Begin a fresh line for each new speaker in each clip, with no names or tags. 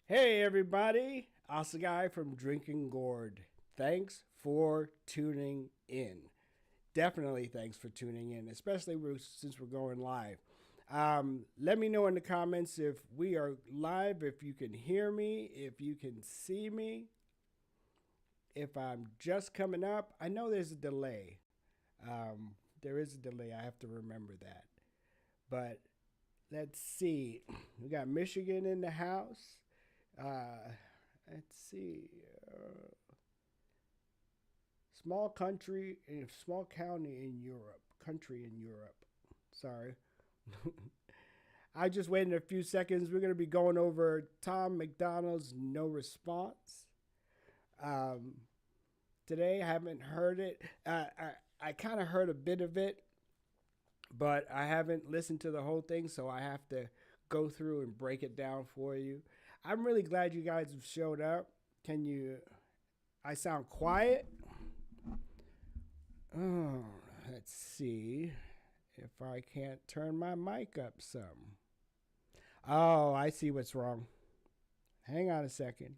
Hey everybody, Guy from Drinking Gourd. Thanks for tuning in. Definitely thanks for tuning in, especially since we're going live. Let me know in the comments if we are live, if you can hear me, if you can see me, if I'm just coming up. I know there's a delay. There is a delay. I have to remember that. But let's see. We got Michigan in the house. Let's see. Small country, small county in Europe. Country in Europe. Sorry. I just waited a few seconds. We're going to be going over Tom MacDonald's No Response. Today, I haven't heard it. I kind of heard a bit of it, but I haven't listened to the whole thing, so I have to go through and break it down for you. I'm really glad you guys have showed up. I sound quiet? Oh, Let's see if I can't turn my mic up some. Oh, I see what's wrong. Hang on a second.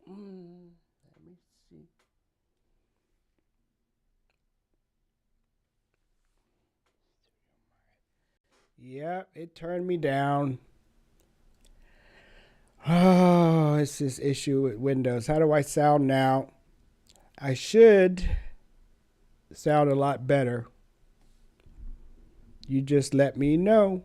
Let me see. Yep, it turned me down. Oh, it's this issue with Windows. How do I sound now? I should sound a lot better. You just let me know.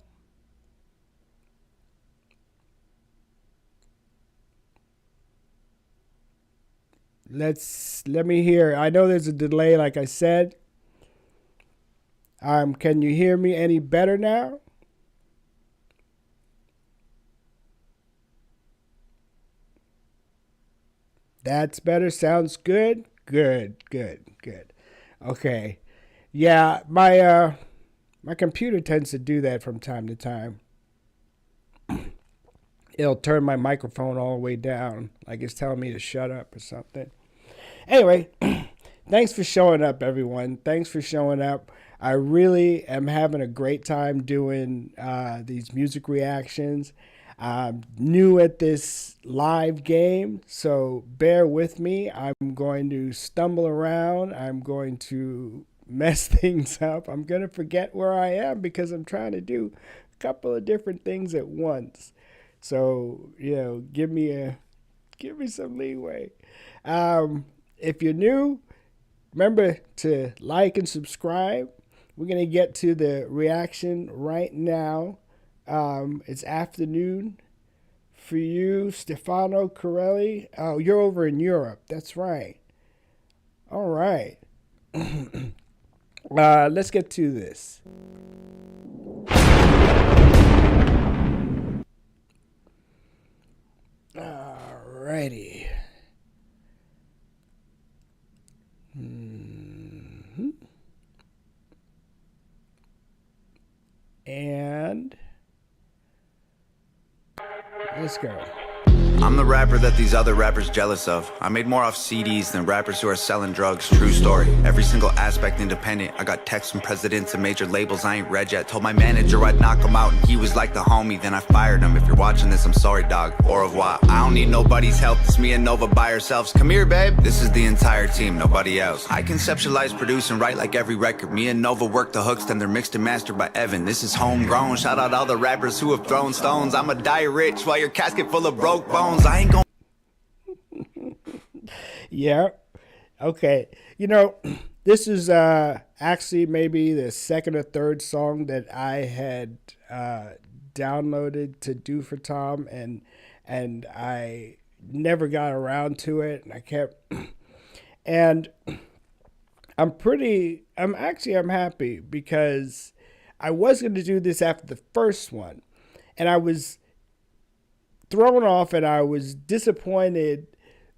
Let me hear. I know there's a delay, like I said. Can you hear me any better now? That's better. Sounds good. Good. Good. Good. Okay. Yeah, my computer tends to do that from time to time. It'll turn my microphone all the way down, like it's telling me to shut up or something. Anyway, thanks for showing up, everyone. Thanks for showing up. I really am having a great time doing these music reactions. I'm new at this live game, so bear with me. I'm going to stumble around. I'm going to mess things up. I'm going to forget where I am because I'm trying to do a couple of different things at once. So, give me some leeway. If you're new, remember to like and subscribe. We're going to get to the reaction right now. It's afternoon for you, Stefano Corelli. Oh, you're over in Europe. That's right. All right. Let's get to this. Alrighty. And let's go.
I'm the rapper that these other rappers jealous of. I made more off CDs than rappers who are selling drugs. True story. Every single aspect independent. I got texts from presidents and major labels I ain't read yet. Told my manager I'd knock him out and he was like the homie. Then I fired him. If you're watching this, I'm sorry, dog. Au revoir. I don't need nobody's help. It's me and Nova by ourselves. Come here, babe. This is the entire team, nobody else. I conceptualize, produce, and write like every record. Me and Nova work the hooks, then they're mixed and mastered by Evan. This is homegrown. Shout out all the rappers who have thrown stones. I'ma die rich while your casket full of broke bones. I ain't gonna.
Yeah. Okay. This is actually maybe the second or third song that I had downloaded to do for Tom, and I never got around to it, and I kept. And I'm happy because I was going to do this after the first one, and I was thrown off, and I was disappointed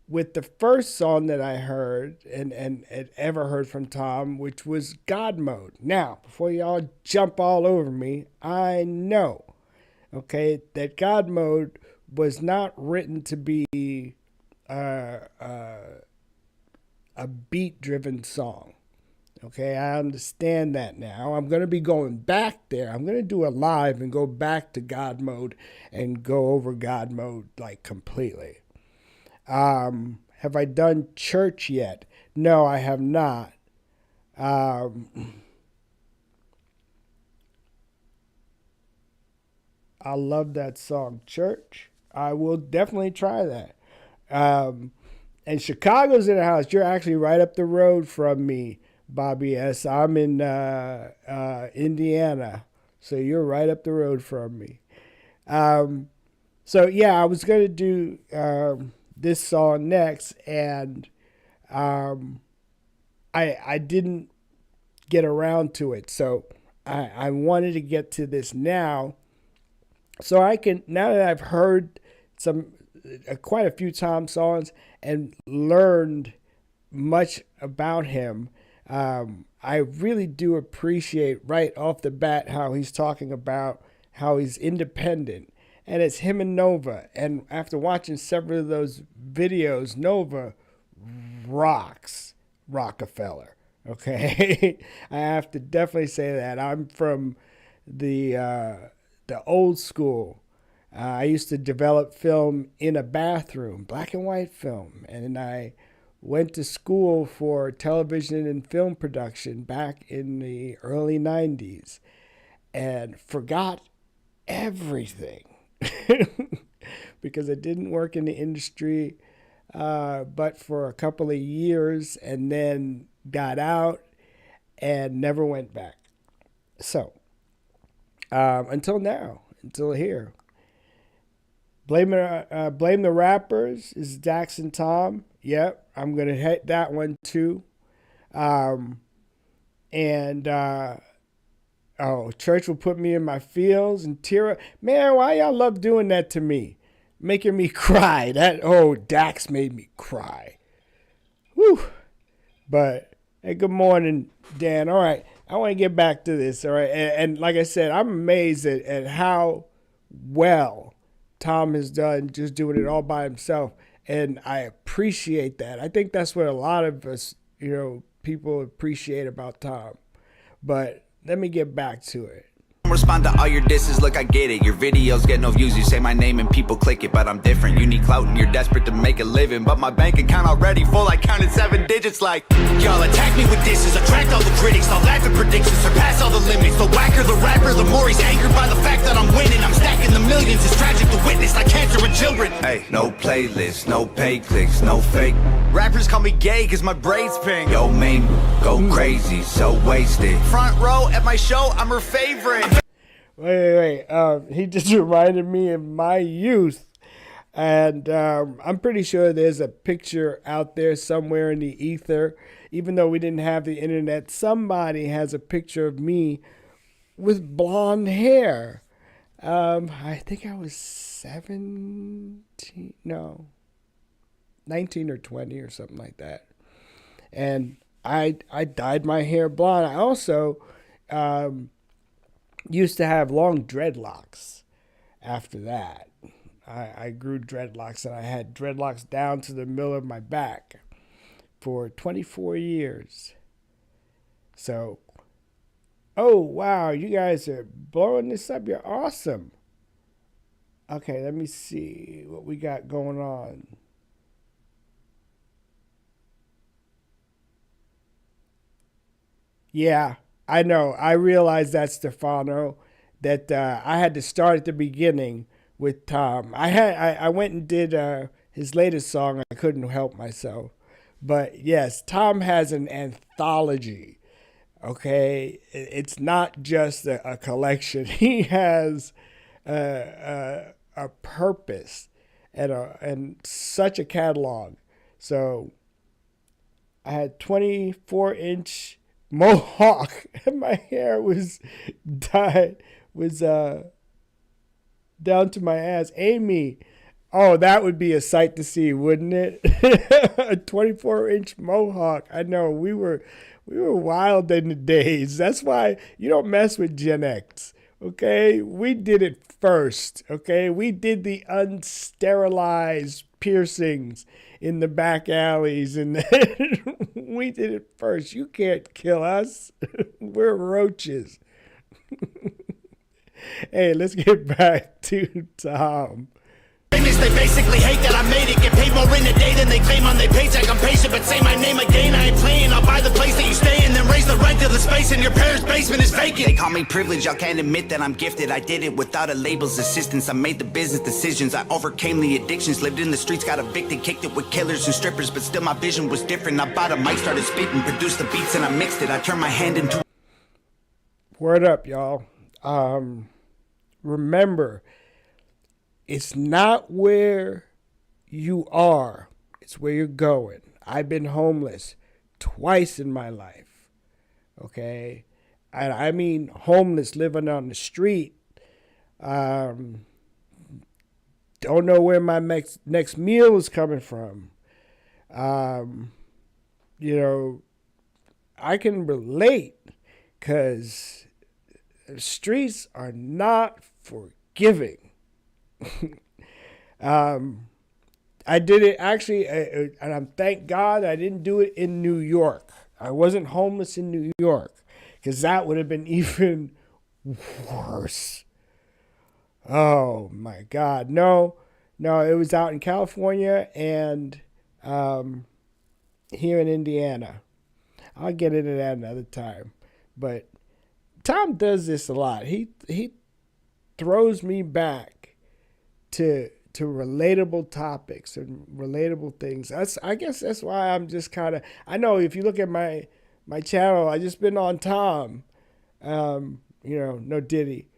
with the first song that I heard and ever heard from Tom, which was God Mode. Now, before y'all jump all over me, I know, okay, that God Mode was not written to be a beat-driven song. Okay, I understand that now. I'm going to be going back there. I'm going to do a live and go back to God Mode and go over God Mode like completely. Have I done Church yet? No, I have not. I love that song, Church. I will definitely try that. And Chicago's in the house. You're actually right up the road from me, Bobby S. I'm in Indiana, so you're right up the road from me. So yeah, I was gonna do this song next, and I didn't get around to it. So I wanted to get to this now, so I can, now that I've heard quite a few Tom songs and learned much about him. I really do appreciate right off the bat how he's talking about how he's independent. And it's him and Nova. And after watching several of those videos, Nova rocks Rockefeller. Okay, I have to definitely say that I'm from the old school. I used to develop film in a bathroom, black and white film, and I went to school for television and film production back in the early 90s and forgot everything because I didn't work in the industry but for a couple of years and then got out and never went back. So, until now, until here. Blame the rappers is Dax and Tom. Yep, I'm gonna hit that one too. Um, and Church will put me in my feels and tear up. Man, why y'all love doing that to me? Making me cry. Dax made me cry. Whew. But hey, good morning, Dan. All right, I want to get back to this. All right, and like I said, I'm amazed at how well Tom has done just doing it all by himself. And I appreciate that. I think that's what a lot of us, people appreciate about Tom. But let me get back to it.
Respond to all your disses, look, I get it. Your videos get no views, you say my name and people click it. But I'm different, you need clout and you're desperate to make a living. But my bank account already full, I counted 7 digits like y'all attack me with disses, attract all the critics. I'll laugh at predictions, surpass all the limits. The whacker the rapper, the more he's angered by the fact that I'm winning. I'm stacking the millions, it's tragic to witness like cancer in children. Hey, no playlist, no pay clicks, no fake. Rappers call me gay cause my braids pink. Yo, main, go crazy, so wasted. Front row at my show, I'm her favorite.
Wait. He just reminded me of my youth. And I'm pretty sure there's a picture out there somewhere in the ether. Even though we didn't have the internet, somebody has a picture of me with blonde hair. I think I was 19 or 20 or something like that. And I dyed my hair blonde. I also used to have long dreadlocks after that. I grew dreadlocks and I had dreadlocks down to the middle of my back for 24 years. So, oh, wow, you guys are blowing this up. You're awesome. Okay, let me see what we got going on. Yeah, I know. I realized that, Stefano, that I had to start at the beginning with Tom. I went and did his latest song. I couldn't help myself. But yes, Tom has an anthology. Okay, it's not just a collection. He has a purpose and such a catalog. So I had 24-inch mohawk, and my hair was dyed down to my ass. Amy, oh, that would be a sight to see, wouldn't it? A 24-inch mohawk. I know we were wild in the days. That's why you don't mess with Gen X. Okay, we did it first. Okay, we did the unsterilized piercings in the back alleys, and we did it first. You can't kill us. We're roaches. Hey, let's get back to Tom.
They basically hate that I made it. Get paid more in a day than they claim on their paycheck. I'm patient, but say my name again. I ain't playing. I'll buy the place that you stay in, then raise the rent till the space in your parents' basement is vacant.
They call me privileged, y'all can't admit that I'm gifted. I did it without a label's assistance. I made the business decisions. I overcame the addictions. Lived in the streets, got evicted, kicked it with killers and strippers. But still my vision was different. I bought a mic, started spitting, produced the beats, and I mixed it. I turned my hand into...
Word up, y'all. Remember, it's not where you are, it's where you're going. I've been homeless twice in my life, okay? And I mean homeless, living on the street. Don't know where my next meal is coming from. I can relate because streets are not forgiving. I did it actually, and I'm thank God I didn't do it in New York. I wasn't homeless in New York, because that would have been even worse. Oh my God. No, it was out in California and here in Indiana. I'll get into that another time. But Tom does this a lot. He throws me back to relatable topics and relatable things. I guess that's why I'm just kind of, I know if you look at my channel, I just been on Tom, no Diddy,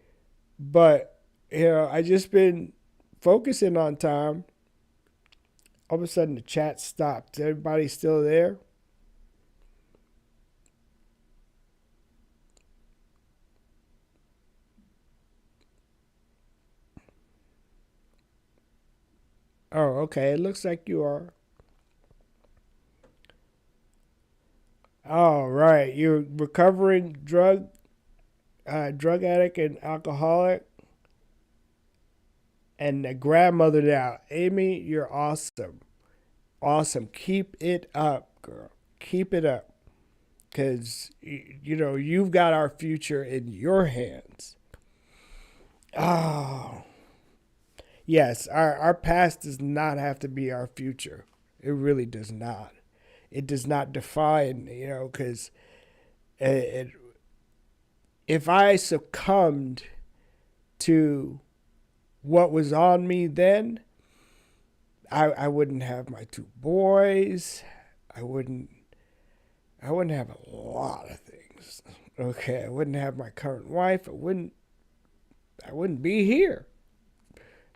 but I just been focusing on Tom. All of a sudden the chat stopped. Is everybody still there? Oh, okay. It looks like you are. All right. You're recovering drug addict and alcoholic and a grandmother now. Amy, you're awesome. Awesome. Keep it up, girl. Keep it up. Because, you've got our future in your hands. Oh. Yes, our past does not have to be our future. It really does not. It does not define, because if I succumbed to what was on me then, I wouldn't have my 2 boys. I wouldn't have a lot of things. Okay, I wouldn't have my current wife. I wouldn't be here.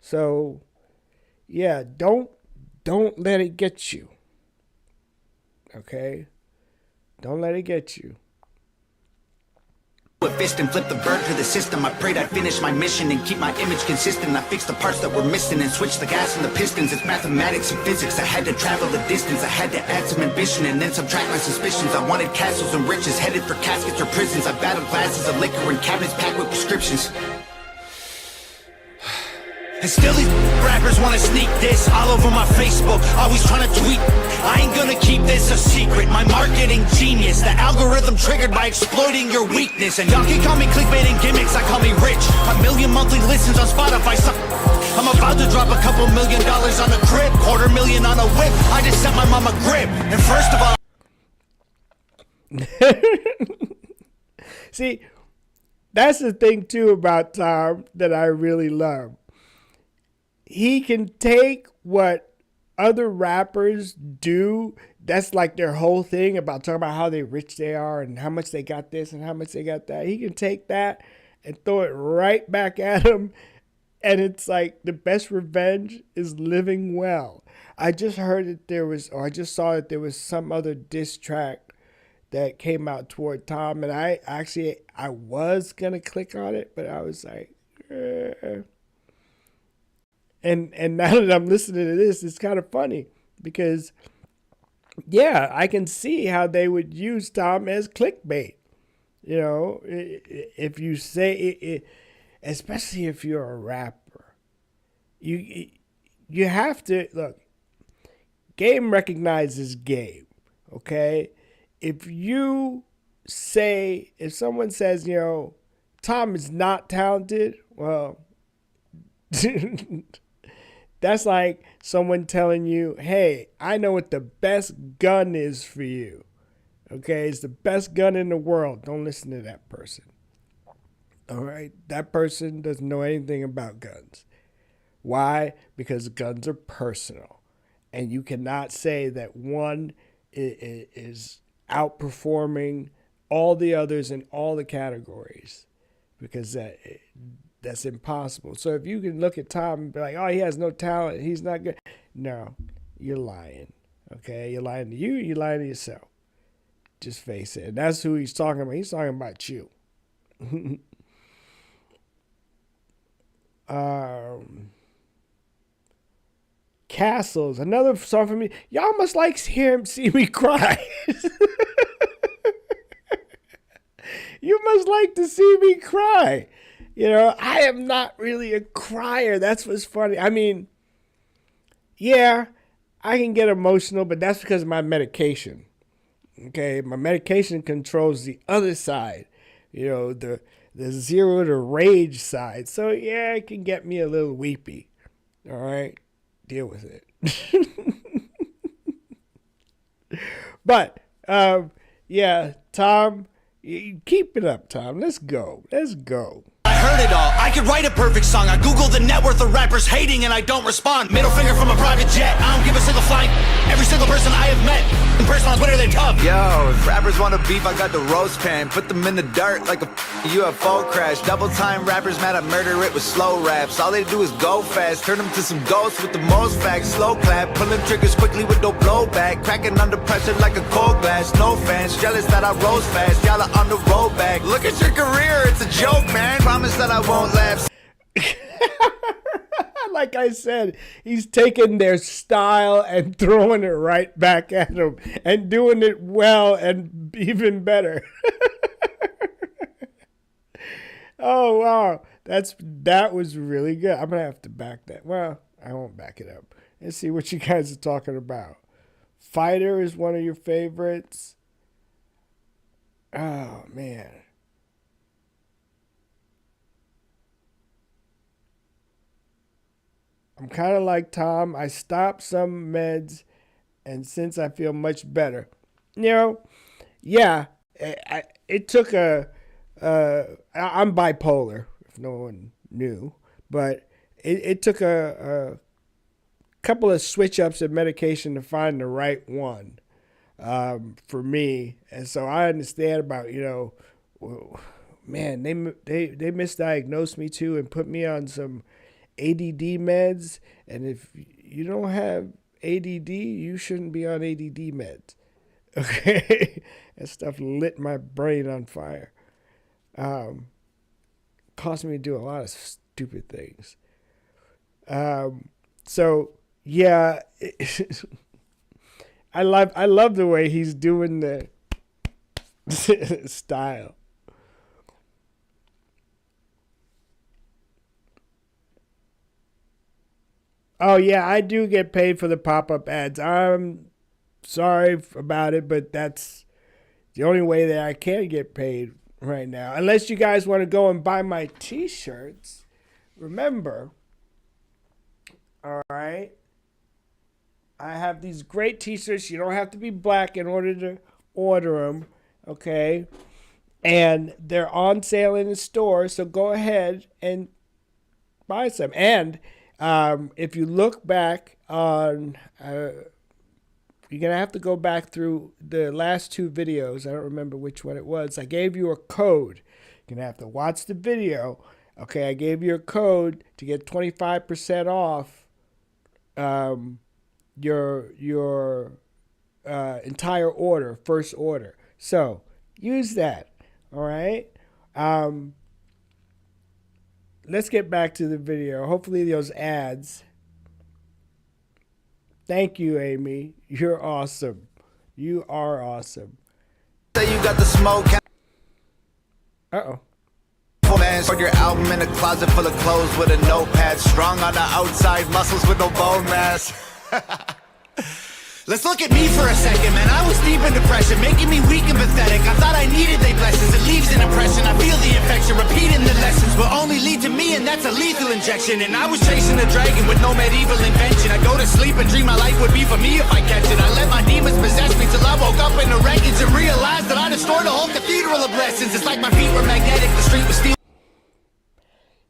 So, yeah, don't let it get you. Okay? Don't let it get you.
A fist and flip the bird to the system. I prayed I'd finish my mission and keep my image consistent. I fixed the parts that were missing and switched the gas and the pistons. It's mathematics and physics. I had to travel the distance. I had to add some ambition and then subtract my suspicions. I wanted castles and riches, headed for caskets or prisons. I battled glasses of liquor and cabinets packed with prescriptions. And still these rappers wanna sneak this all over my Facebook, always trying to tweet. I ain't gonna keep this a secret, my marketing genius. The algorithm triggered by exploiting your weakness. And y'all can call me clickbait and gimmicks, I call me rich. 1 million monthly listens on Spotify, I'm about to drop a couple $1 million on a crib, $250,000 on a whip. I just sent my mom a grip. And first of all,
see, that's the thing too about Tom that I really love. He can take what other rappers do. That's like their whole thing about talking about how rich they are and how much they got this and how much they got that. He can take that and throw it right back at him. And it's like the best revenge is living well. I just heard that I just saw that there was some other diss track that came out toward Tom. And I was going to click on it, but I was like, And now that I'm listening to this, it's kind of funny because, yeah, I can see how they would use Tom as clickbait. If you say it, especially if you're a rapper, you have to look. Game recognizes game. Okay, if someone says, Tom is not talented, well. That's like someone telling you, hey, I know what the best gun is for you. Okay, it's the best gun in the world. Don't listen to that person. All right, that person doesn't know anything about guns. Why? Because guns are personal. And you cannot say that one is outperforming all the others in all the categories. Because that's impossible. So if you can look at Tom and be like, oh, he has no talent, he's not good. No, you're lying. Okay? You're lying to you, you're lying to yourself. Just face it. And that's who he's talking about. He's talking about you. Castles, another song for me. Y'all must like see me cry. You must like to see me cry. I am not really a crier. That's what's funny. I mean, yeah, I can get emotional, but that's because of my medication. Okay, my medication controls the other side, the zero to rage side. So yeah, it can get me a little weepy. All right, deal with it. But yeah, Tom, keep it up, Tom. Let's go.
I heard it all. I could write a perfect song. I Googled the net worth of rappers hating and I don't respond. Middle finger from a private jet. I don't give a single flight. Every single person I have met in person on Twitter, they're tough.
Yo, if rappers wanna beef, I got the roast pan. Put them in the dirt like a UFO crash. Double time rappers mad at murder it with slow raps. All they do is go fast. Turn them to some ghosts with the most facts. Slow clap, pulling triggers quickly with no blowback. Cracking under pressure like a cold glass. No fans, jealous that I rose fast. Y'all are on the road back. Look at your career, it's a joke, man. Promise that I won't laugh.
Like I said, he's taking their style and throwing it right back at them and doing it well and even better. Oh, wow. That was really good. I'm going to have to back that. Well, I won't back it up. Let's see what you guys are talking about. Fighter is one of your favorites. Oh, man. I'm kind of like Tom. I stopped some meds, and since I feel much better. Yeah, it took I'm bipolar, if no one knew, but it took a couple of switch-ups of medication to find the right one for me. And so I understand about, man, they misdiagnosed me too and put me on some ADD meds, and if you don't have ADD, you shouldn't be on ADD meds. Okay, that stuff lit my brain on fire. Caused me to do a lot of stupid things. So yeah, I love the way he's doing the style. Oh, yeah, I do get paid for the pop-up ads. I'm sorry about it, but that's the only way that I can get paid right now. Unless you guys want to go and buy my T-shirts. Remember, all right, I have these great T-shirts. You don't have to be black in order to order them, okay? And they're on sale in the store, so go ahead and buy some. And if you look back on, you're going to have to go back through the last two videos. I don't remember which one it was. I gave you a code. You're going to have to watch the video. Okay, I gave you a code to get 25% off your entire order, first order. So use that, all right? Let's get back to the video. Hopefully those ads. Thank you, Amy. You're awesome. You are awesome.
Say you got the smoke.
Uh-oh.
Man, stored your album in a closet full of clothes with a notepad. Strong on the outside, muscles with no bone mass.
Let's look at me for a second, man. I was deep in depression, making me weak and pathetic. I thought I needed their blessings. It leaves an impression. I feel the infection, repeating the lessons will only lead to me, and that's a lethal injection. And I was chasing a dragon with no medieval invention. I go to sleep and dream my life would be for me if I catch it. I let my demons possess me till I woke up in the wreckage and realized that I destroyed a whole cathedral of blessings. It's like my feet were magnetic, the street was steel.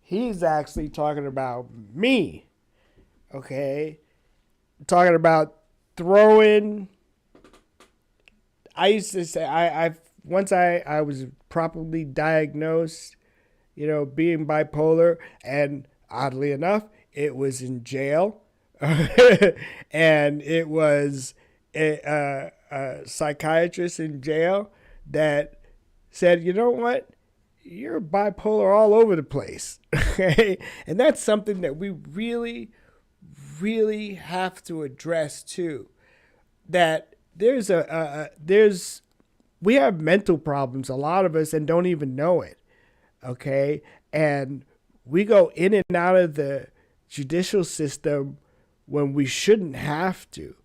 He's actually talking about me, okay? Talking about throwing. I used to say once I was properly diagnosed, being bipolar, and oddly enough, it was in jail, and it was a psychiatrist in jail that said, you know what, you're bipolar all over the place, okay? And that's something that we really have to address too. That we have mental problems, a lot of us, and don't even know it, okay? And we go in and out of the judicial system when we shouldn't have to.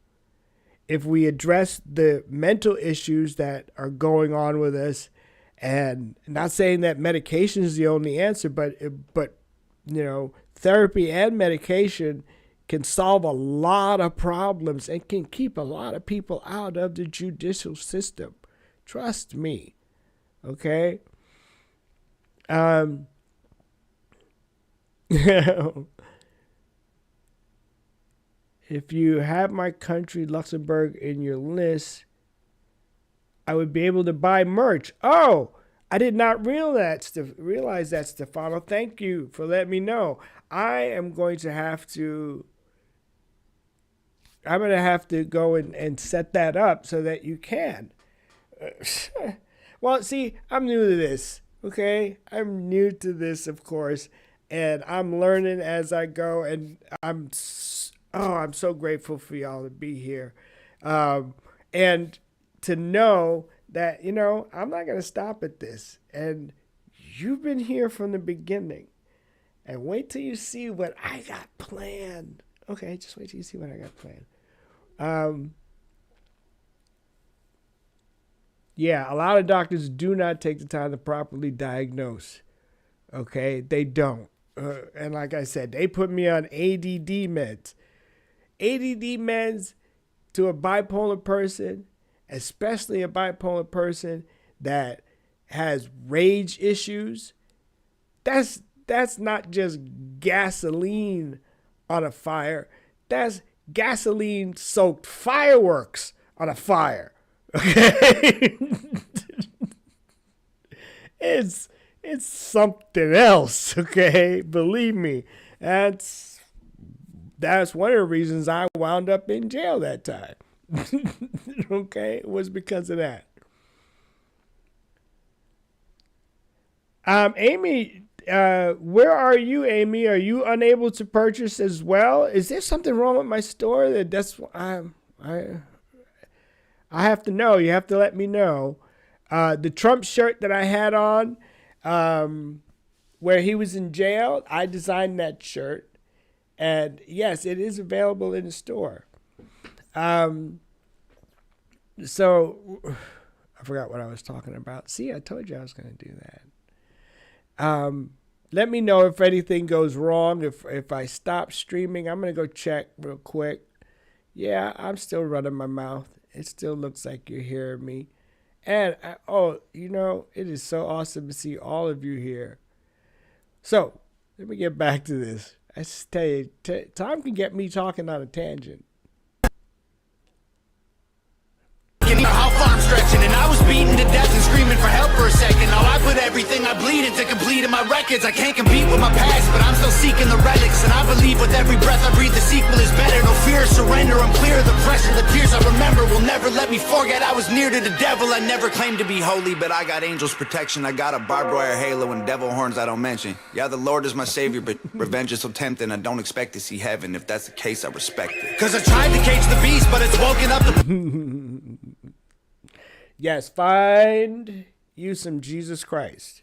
if we address the mental issues that are going on with us, and not saying that medication is the only answer, but therapy and medication can solve a lot of problems and can keep a lot of people out of the judicial system. Trust me. Okay? If you have my country, Luxembourg, in your list, I would be able to buy merch. Oh, I did not realize that, Stefano. Thank you for letting me know. I'm going to have to go and set that up so that you can. Well, see, I'm new to this, okay? I'm new to this, of course, and I'm learning as I go, and I'm so grateful for y'all to be here. And to know that, I'm not going to stop at this. And you've been here from the beginning. And wait till you see what I got planned. Okay, just wait till you see what I got planned. Yeah, a lot of doctors do not take the time to properly diagnose. Okay, they don't. And like I said, they put me on ADD meds. ADD meds to a bipolar person, especially a bipolar person that has rage issues, that's not just gasoline on a fire. That's gasoline-soaked fireworks on a fire. Okay? It's something else, okay? Believe me. That's one of the reasons I wound up in jail that time. Okay? It was because of that. Amy, where are you, Amy? Are you unable to purchase as well? Is there something wrong with my store? I have to know. You have to let me know. The Trump shirt that I had on, where he was in jail, I designed that shirt. And yes, it is available in the store. So I forgot what I was talking about. See, I told you I was going to do that. Let me know if anything goes wrong. If I stop streaming, I'm going to go check real quick. Yeah, I'm still running my mouth. It still looks like you're hearing me. And, it is so awesome to see all of you here. So, let me get back to this. I just tell you, Tom can get me talking on a tangent.
How far I'm stretching, and I was beaten to death and screaming for help for a second. Now I put everything I bleed into completing my records. I can't compete with my past, but I'm still seeking the relics. And I believe with every breath I breathe, the sequel is better. No fear, surrender, I'm clear of the pressure. The tears I remember will never let me forget I was near to the devil. I never claimed to be holy,
But I got angels' protection. I got a barbed wire halo and devil horns I don't mention. Yeah, the Lord is my savior, but revenge is so tempting. I don't expect to see heaven. If that's the case, I respect it.
Cause I tried to cage the beast, but it's woken up the...
Yes, find you some Jesus Christ,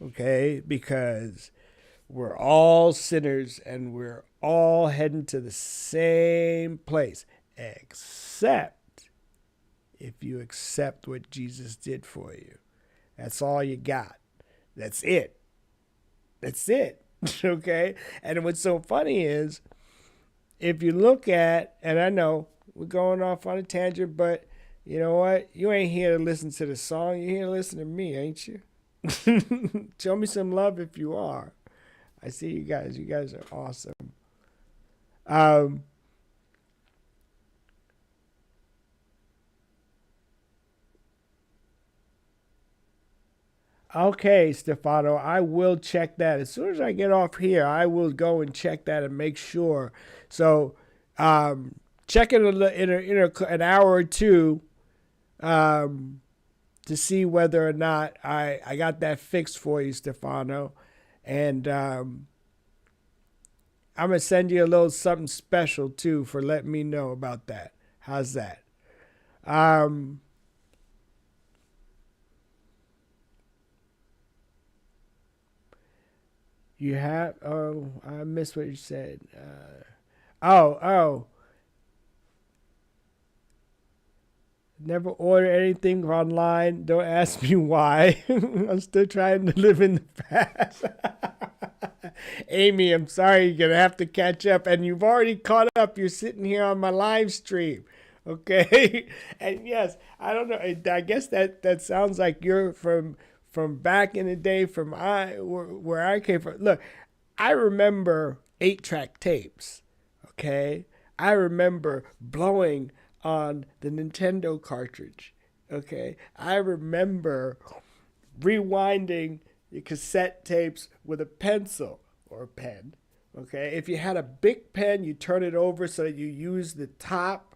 okay? Because we're all sinners and we're all heading to the same place, except if you accept what Jesus did for you. That's all you got. That's it. That's it, okay? And what's so funny is, if you look at, and I know we're going off on a tangent, but you know what? You ain't here to listen to the song. You're here to listen to me, ain't you? Show me some love if you are. I see you guys. You guys are awesome. Okay, Stefano, I will check that. As soon as I get off here, I will go and check that and make sure. So check it in an hour or two. To see whether or not I got that fixed for you, Stefano. And I'm going to send you a little something special, too, for letting me know about that. How's that? You have... Oh, I missed what you said. Never order anything online. Don't ask me why. I'm still trying to live in the past. Amy, I'm sorry. You're going to have to catch up. And you've already caught up. You're sitting here on my live stream. Okay? And yes, I don't know. I guess that sounds like you're from back in the day from where I came from. Look, I remember 8-track tapes. Okay? I remember blowing on the Nintendo cartridge. Okay, I remember rewinding the cassette tapes with a pencil or a pen. Okay, if you had a big pen, you turn it over so that you use the top.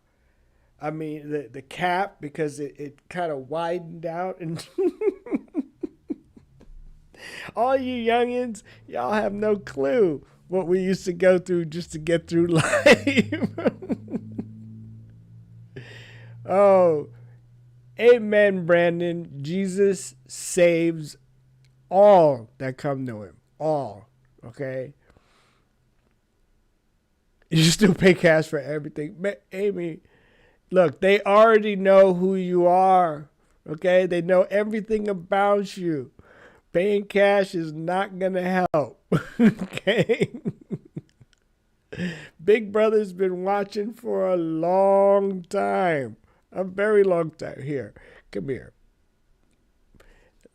I mean the cap, because it kind of widened out. And all you youngins, y'all have no clue what we used to go through just to get through life. Oh, amen, Brandon. Jesus saves all that come to him. All. Okay? You still pay cash for everything. Amy, look, they already know who you are. Okay? They know everything about you. Paying cash is not going to help. Okay? Big Brother's been watching for a long time. A very long time. Here, come here.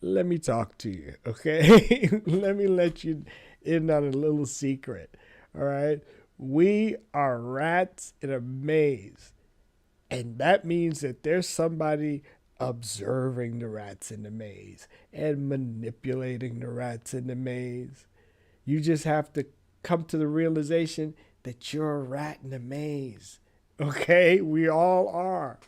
Let me talk to you, okay? Let me let you in on a little secret, all right? We are rats in a maze, and that means that there's somebody observing the rats in the maze and manipulating the rats in the maze. You just have to come to the realization that you're a rat in a maze, okay? We all are.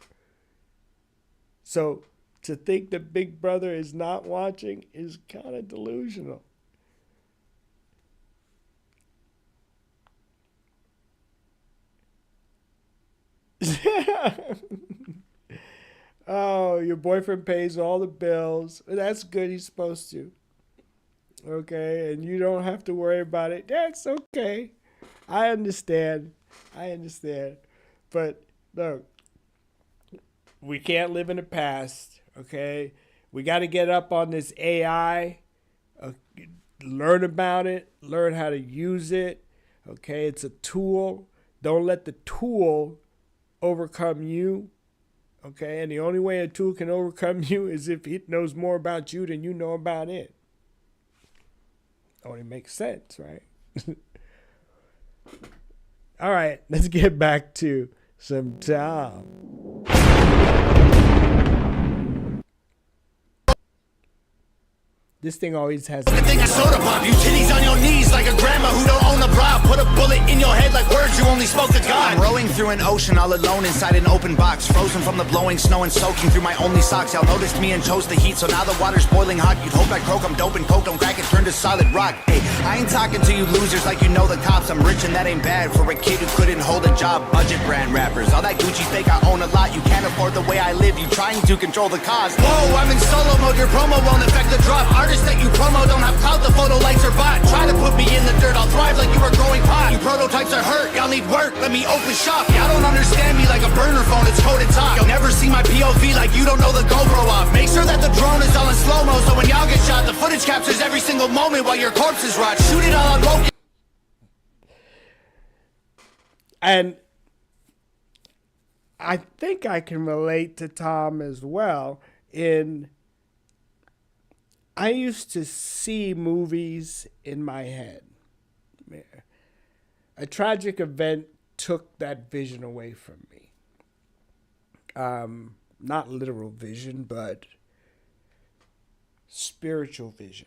So to think that Big Brother is not watching is kind of delusional. Oh, your boyfriend pays all the bills. That's good. He's supposed to. Okay, and you don't have to worry about it. That's okay. I understand. But look, we can't live in the past, okay? We got to get up on this AI, learn about it, learn how to use it, okay? It's a tool. Don't let the tool overcome you, okay? And the only way a tool can overcome you is if it knows more about you than you know about it. Only makes sense, right? All right, let's get back to some Tom. This thing always has.
The thing I soda pop, you titties on your knees like a grandma who don't own a bra. Put a bullet in your head like words you only spoke to God.
I'm rowing through an ocean all alone inside an open box, frozen from the blowing snow and soaking through my only socks. Y'all noticed me and chose the heat, so now the water's boiling hot. You'd hope I croak, I'm dope and coke, don't crack it, turn to solid rock. Hey, I ain't talking to you losers like you know the cops. I'm rich and that ain't bad for a kid who couldn't hold a job. Budget brand rappers, all that Gucci fake, I own a lot. You can't afford the way I live, you trying to control the cost.
Whoa, I'm in solo mode, your promo won't affect the drop. Artists that you promo don't have clout, the photo lights are bought. Try to put me in the dirt, I'll thrive like you were growing pot. You prototypes are hurt, y'all need work, let me open shop. Y'all don't understand me like a burner phone, it's coded top. You'll never see my POV like you don't know the GoPro off. Make sure that the drone is all in slow-mo, so when y'all get shot, the footage captures every single moment while your corpses rot. Shoot it all on broken.
And I think I can relate to Tom as well in I used to see movies in my head. A tragic event took that vision away from me. Not literal vision, but spiritual vision.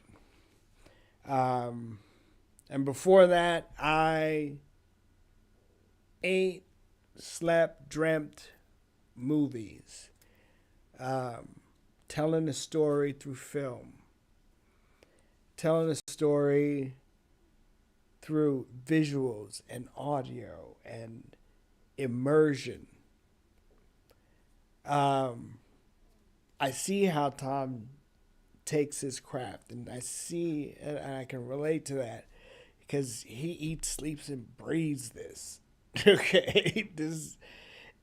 And before that, I ate, slept, dreamt movies. Telling a story through film. Telling a story through visuals and audio and immersion. I see how Tom takes his craft, and I see, and I can relate to that because he eats, sleeps, and breathes this. Okay, this,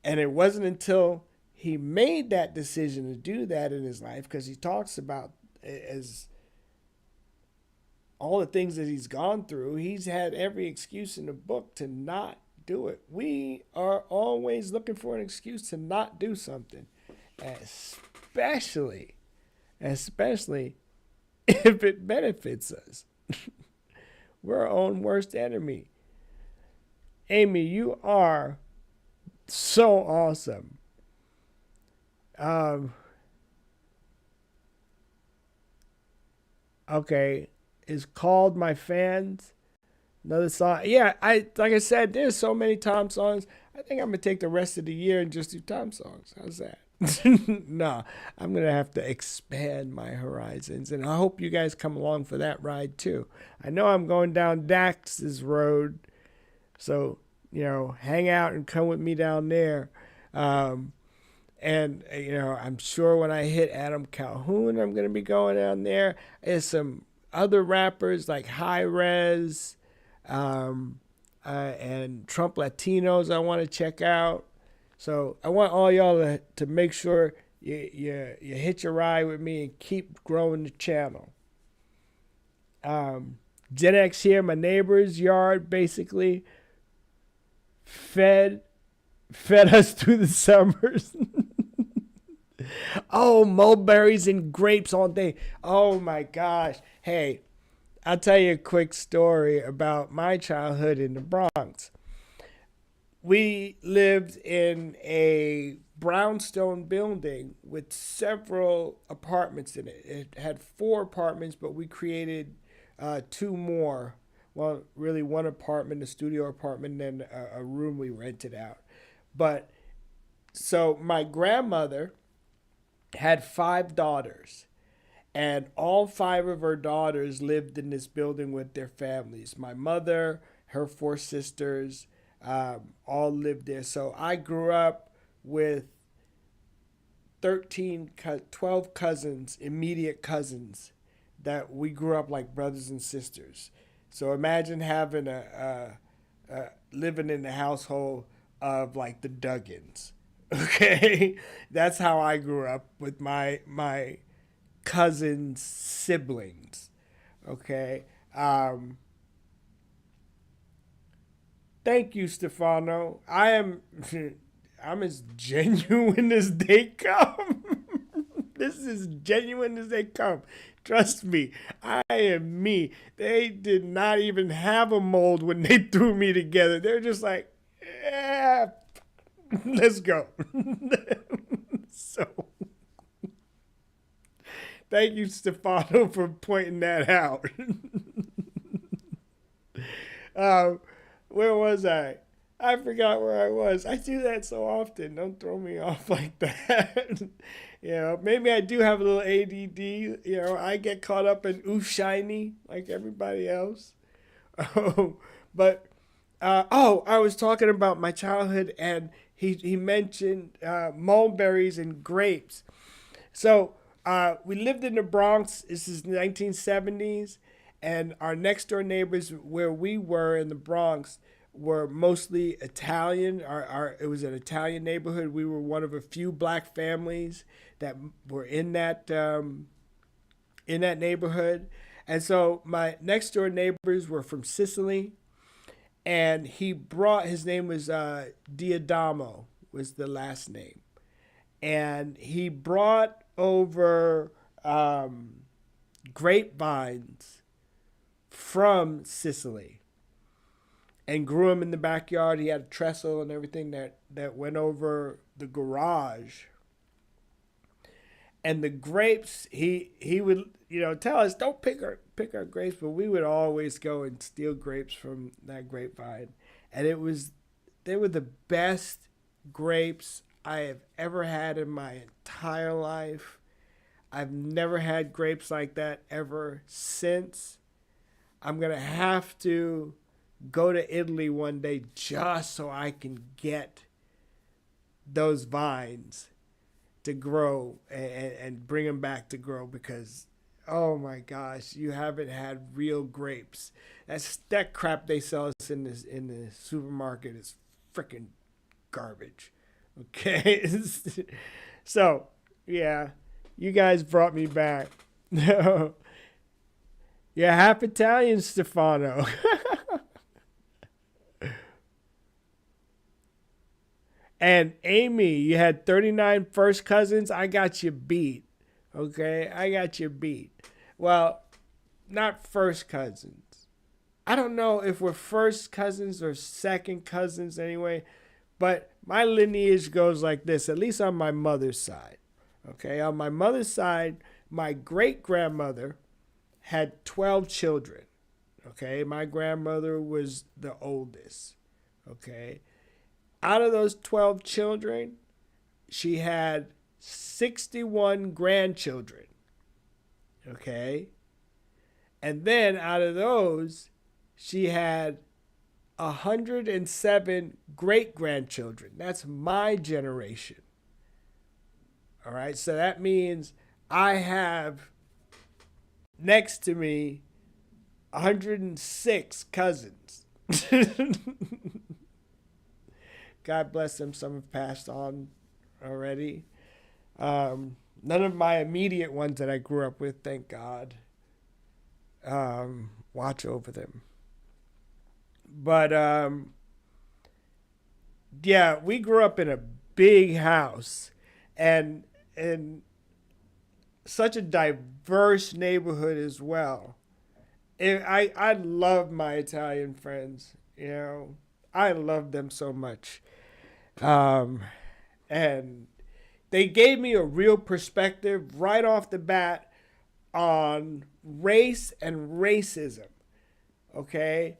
and it wasn't until he made that decision to do that in his life because he talks about as all the things that he's gone through. He's had every excuse in the book to not do it. We are always looking for an excuse to not do something, especially if it benefits us. We're our own worst enemy. Amy, you are so awesome. Okay, it's called My Fans. Another song. Yeah, like I said, there's so many Tom songs. I think I'm gonna take the rest of the year and just do Tom songs. How's that? No, I'm gonna have to expand my horizons, and I hope you guys come along for that ride too. I know I'm going down Dax's road, so hang out and come with me down there. And I'm sure when I hit Adam Calhoun, I'm gonna be going down there. There's some other rappers like High Res, and Trump Latinos I want to check out. So I want all y'all to make sure you hitch a ride with me and keep growing the channel. Gen X here, my neighbor's yard basically fed us through the summers. Oh, mulberries and grapes all day. Oh my gosh. Hey, I'll tell you a quick story about my childhood in the Bronx. We lived in a brownstone building with several apartments in it. It had 4 apartments, but we created 2 more. Well, really 1 apartment, a studio apartment, and then a room we rented out. But so my grandmother had 5 daughters, and all 5 of her daughters lived in this building with their families. My mother, her 4 sisters, all lived there. So I grew up with 12 cousins, immediate cousins, that we grew up like brothers and sisters. So imagine having living in the household of like the Duggins. Okay, that's how I grew up with my cousins' siblings. Okay. Thank you, Stefano. I'm as genuine as they come. This is genuine as they come. Trust me, I am me. They did not even have a mold when they threw me together. They're just like, yeah, let's go. So, thank you, Stefano, for pointing that out. Where was I? I forgot where I was. I do that so often. Don't throw me off like that. Maybe I do have a little ADD. I get caught up in ooh shiny like everybody else. But I was talking about my childhood, and he mentioned mulberries and grapes. So we lived in the Bronx. This is 1970s, and our next door neighbors where we were in the Bronx were mostly Italian. It was an Italian neighborhood. We were one of a few black families that were in that neighborhood. And so my next door neighbors were from Sicily, and his name was Diadamo was the last name. And he brought over grapevines from Sicily and grew them in the backyard. He had a trestle and everything that went over the garage. And the grapes, he would tell us, don't pick our grapes, but we would always go and steal grapes from that grapevine. And they were the best grapes I have ever had in my entire life. I've never had grapes like that ever since. I'm going to have to go to Italy one day just so I can get those vines to grow and bring them back to grow, because oh my gosh, you haven't had real grapes. That crap they sell us in the supermarket is freaking garbage. Okay. So, yeah, you guys brought me back. No. You're half Italian, Stefano. And Amy, you had 39 first cousins. I got you beat. Okay? I got you beat. Well, not first cousins. I don't know if we're first cousins or second cousins anyway, but my lineage goes like this, at least on my mother's side. Okay? On my mother's side, my great grandmother had 12 children. Okay? My grandmother was the oldest. Okay? Out of those 12 children, she had 61 grandchildren. Okay? And then out of those, she had 107 great grandchildren. That's my generation. All right? So that means I have next to me 106 cousins. God bless them. Some have passed on already. None of my immediate ones that I grew up with, thank God. Watch over them. But yeah, we grew up in a big house and such a diverse neighborhood as well. I love my Italian friends. You know, I love them so much. And they gave me a real perspective right off the bat on race and racism. Okay?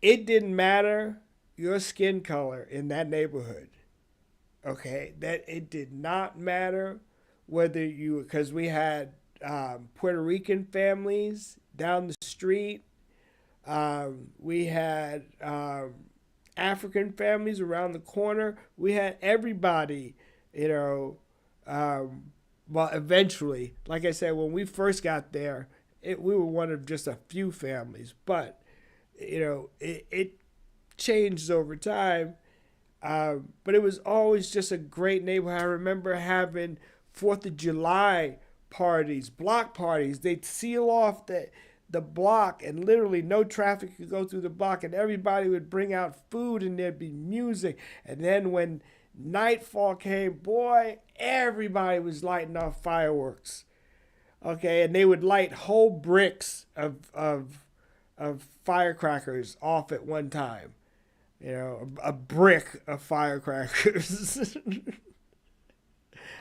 It didn't matter your skin color in that neighborhood. Okay? That it did not matter whether you, because we had Puerto Rican families down the street. We had African families around the corner. We had everybody, you know. Well, eventually, like I said, when we first got there, we were one of just a few families. But, you know, it changed over time. But it was always just a great neighborhood. I remember having 4th of July parties, block parties. They'd seal off the block and literally no traffic could go through the block and everybody would bring out food and there'd be music. And then when nightfall came, boy, everybody was lighting off fireworks. Okay, and they would light whole bricks of firecrackers off at one time. You know, a brick of firecrackers.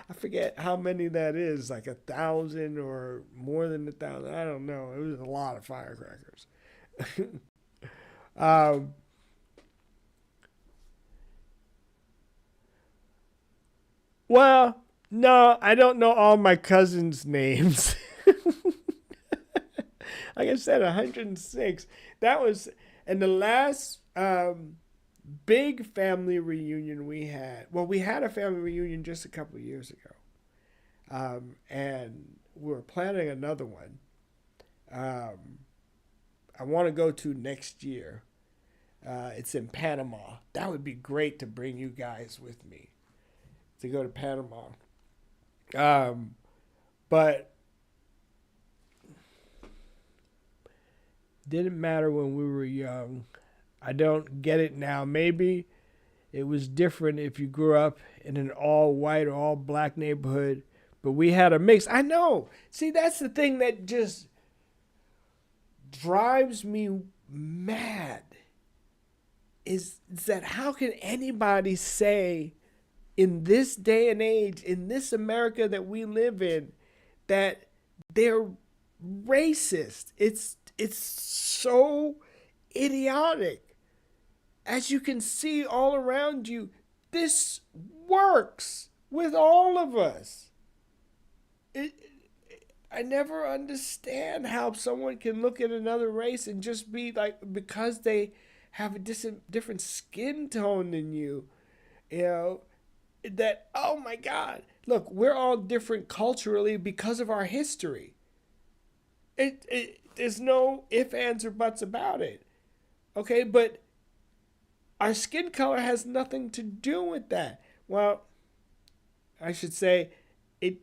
I forget how many that is, like 1,000 or more than 1,000. I don't know. It was a lot of firecrackers. Well, no, I don't know all my cousins' names. Like I said, 106. That was, and the last big family reunion we had. Well, we had a family reunion just a couple of years ago. And we were planning another one. I want to go to next year. It's in Panama. That would be great to bring you guys with me to go to Panama. But didn't matter when we were young. I don't get it now. Maybe it was different if you grew up in an all white or all black neighborhood, but we had a mix. I know. See, that's the thing that just drives me mad is that how can anybody say in this day and age, in this America that we live in, that they're racist? It's so idiotic. As you can see all around you, this works with all of us. I never understand how someone can look at another race and just be like, because they have a different skin tone than you, you know, that, oh my God, look, we're all different culturally because of our history. There's no ifs, ands, or buts about it. Okay, but our skin color has nothing to do with that. Well, I should say it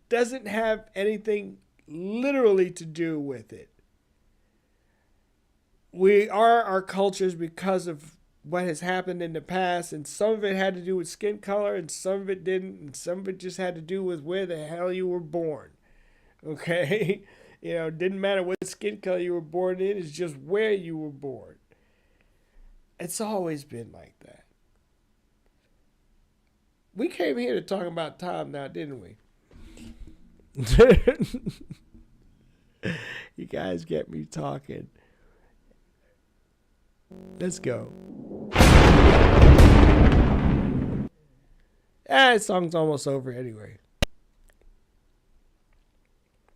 doesn't have anything literally to do with it. We are our cultures because of what has happened in the past, and some of it had to do with skin color, and some of it didn't, and some of it just had to do with where the hell you were born. Okay? It didn't matter what skin color you were born in, it's just where you were born. It's always been like that. We came here to talk about Tom now, didn't we? You guys get me talking. Let's go. This song's almost over anyway.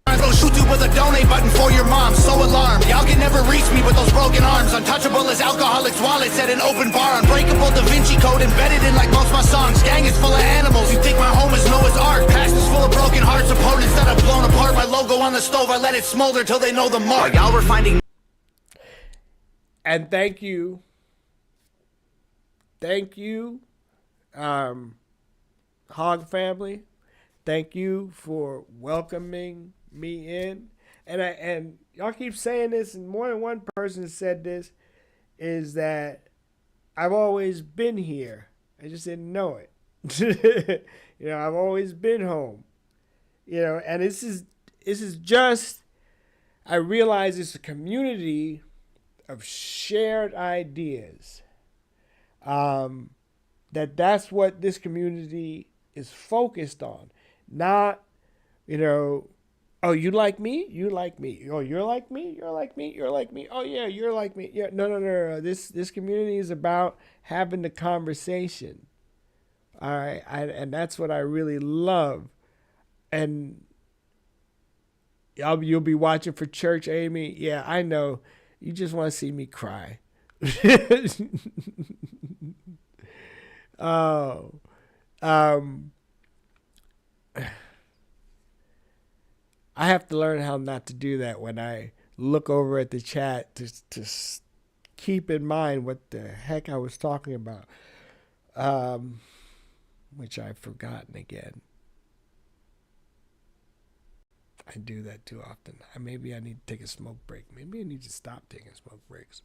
They'll shoot you with a donate button for your mom. So alarmed, y'all can never reach me with those broken arms. Untouchable as alcoholics' wallets at an open bar. Unbreakable Da Vinci Code embedded in like most my songs. Gang is full of animals. You think my home is Noah's Ark? Past is full of broken hearts. Opponents that have blown apart. My logo on the stove, I let it smolder till they know the mark. Y'all were finding.
And thank you. Thank you, Hog family. Thank you for welcoming me in. And y'all keep saying this, and more than one person has said this, is that I've always been here. I just didn't know it. I've always been home. And this is just, I realize it's a community of shared ideas. That's what this community is focused on. Not, oh, you like me? You like me. Oh, you're like me? You're like me? You're like me. Oh, yeah, you're like me. Yeah, no. This community is about having the conversation. All right, and that's what I really love. And you'll be watching for church, Amy. Yeah, I know. You just want to see me cry. Oh. I have to learn how not to do that when I look over at the chat to keep in mind what the heck I was talking about, which I've forgotten again. I do that too often. Maybe I need to take a smoke break. Maybe I need to stop taking smoke breaks.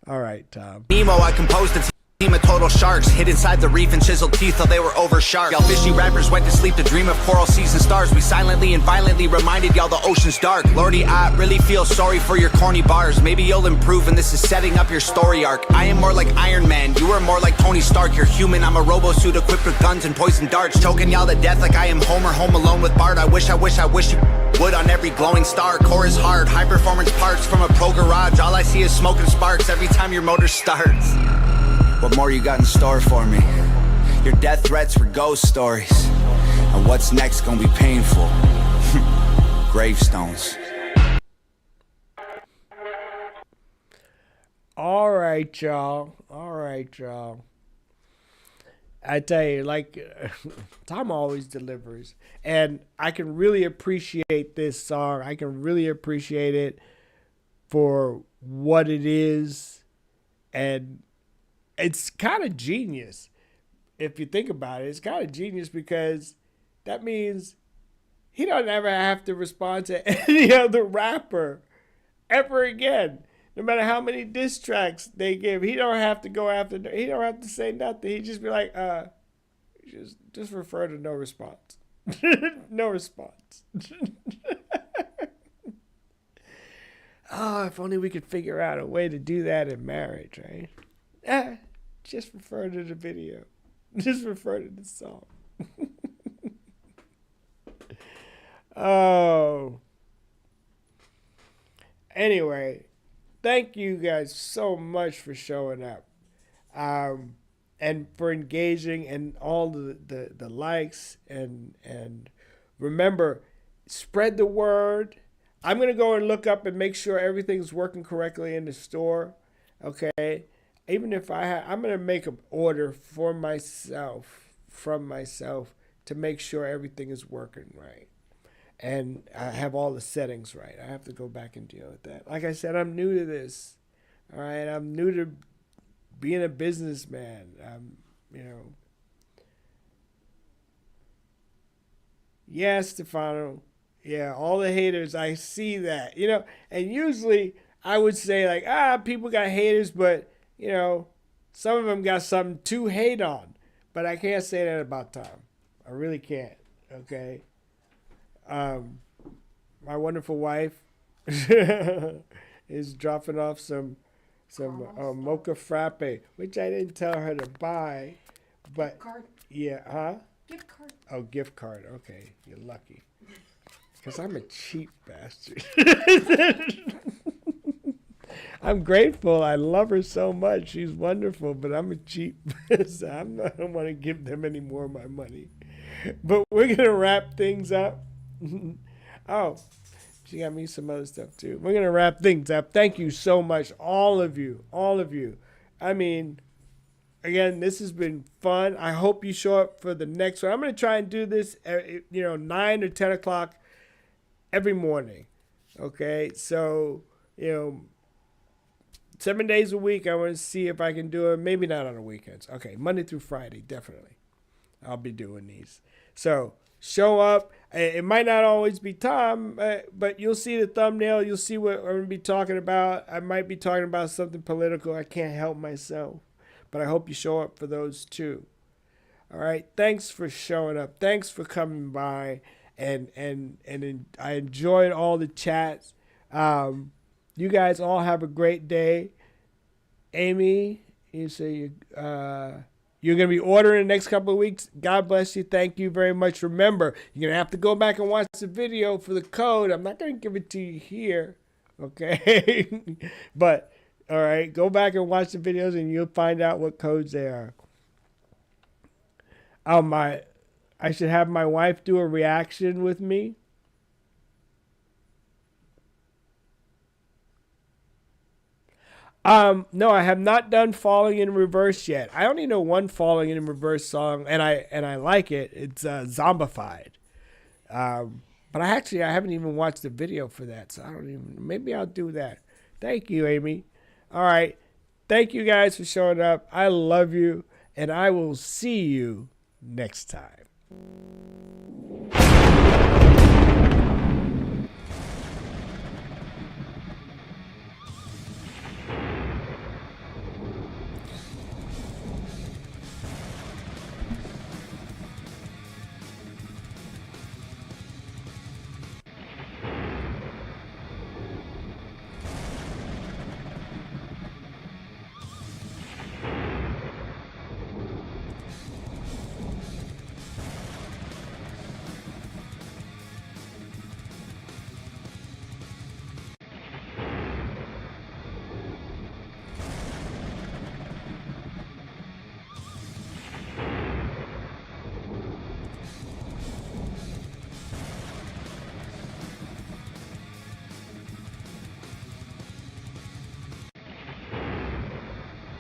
All right, Tom.
Nemo, I composed a team of total sharks hid inside the reef and chiseled teeth till they were over shark. Y'all fishy rappers went to sleep to dream of coral seas and stars. We silently and violently reminded y'all the ocean's dark. Lordy, I really feel sorry for your corny bars. Maybe you'll improve and this is setting up your story arc. I am more like Iron Man, you are more like Tony Stark. You're human, I'm a robo-suit equipped with guns and poison darts. Choking y'all to death like I am Homer home alone with Bart. I wish you would on every glowing star. Core is hard, high performance parts from a pro garage. All I see is smoke and sparks every time your motor starts. What more you got in store for me? Your death threats were ghost stories. And what's next gonna be painful? Gravestones.
All right, y'all. I tell you, Tom always delivers. And I can really appreciate this song. I can really appreciate it for what it is. And it's kind of genius. If you think about it, it's kind of genius because that means he don't ever have to respond to any other rapper ever again. No matter how many diss tracks they give, he don't have to go after. He don't have to say nothing. He just be like, just refer to no response. No response. Oh, if only we could figure out a way to do that in marriage, right? Just refer to the video. Just refer to the song. Oh. Anyway, thank you guys so much for showing up. And for engaging and all the likes and remember, spread the word. I'm going to go and look up and make sure everything's working correctly in the store. Okay. Even if I'm going to make an order from myself to make sure everything is working right. And I have all the settings right. I have to go back and deal with that. Like I said, I'm new to this. All right. I'm new to being a businessman. you know. Yeah, Stefano. Yeah, all the haters, I see that. You know, and usually I would say like, people got haters, but you know, some of them got something to hate on. But I can't say that about Tom. I really can't. Okay. My wonderful wife is dropping off some mocha frappe, which I didn't tell her to buy, but
Gift card.
yeah, huh?
Gift card.
Oh, gift card. Okay, you're lucky. Because I'm a cheap bastard. I'm grateful. I love her so much. She's wonderful, but I'm a cheap. So I don't want to give them any more of my money. But we're going to wrap things up. Oh, she got me some other stuff too. We're going to wrap things up. Thank you so much, all of you. All of you. I mean, again, this has been fun. I hope you show up for the next one. I'm going to try and do this, 9 or 10 o'clock every morning. Okay? So, 7 days a week, I want to see if I can do it. Maybe not on the weekends. Okay, Monday through Friday, definitely. I'll be doing these. So, show up. It might not always be Tom, but you'll see the thumbnail. You'll see what I'm going to be talking about. I might be talking about something political. I can't help myself. But I hope you show up for those too. All right. Thanks for showing up. Thanks for coming by. And I enjoyed all the chats. You guys all have a great day. Amy, you say you're going to be ordering the next couple of weeks. God bless you. Thank you very much. Remember, you're going to have to go back and watch the video for the code. I'm not going to give it to you here. Okay? But, all right, go back and watch the videos and you'll find out what codes they are. I should have my wife do a reaction with me. No, I have not done Falling in Reverse yet. I only know one Falling in Reverse song, and I like it. It's Zombified. But I haven't even watched the video for that, so maybe I'll do that. Thank you, Amy. All right. Thank you guys for showing up. I love you, and I will see you next time.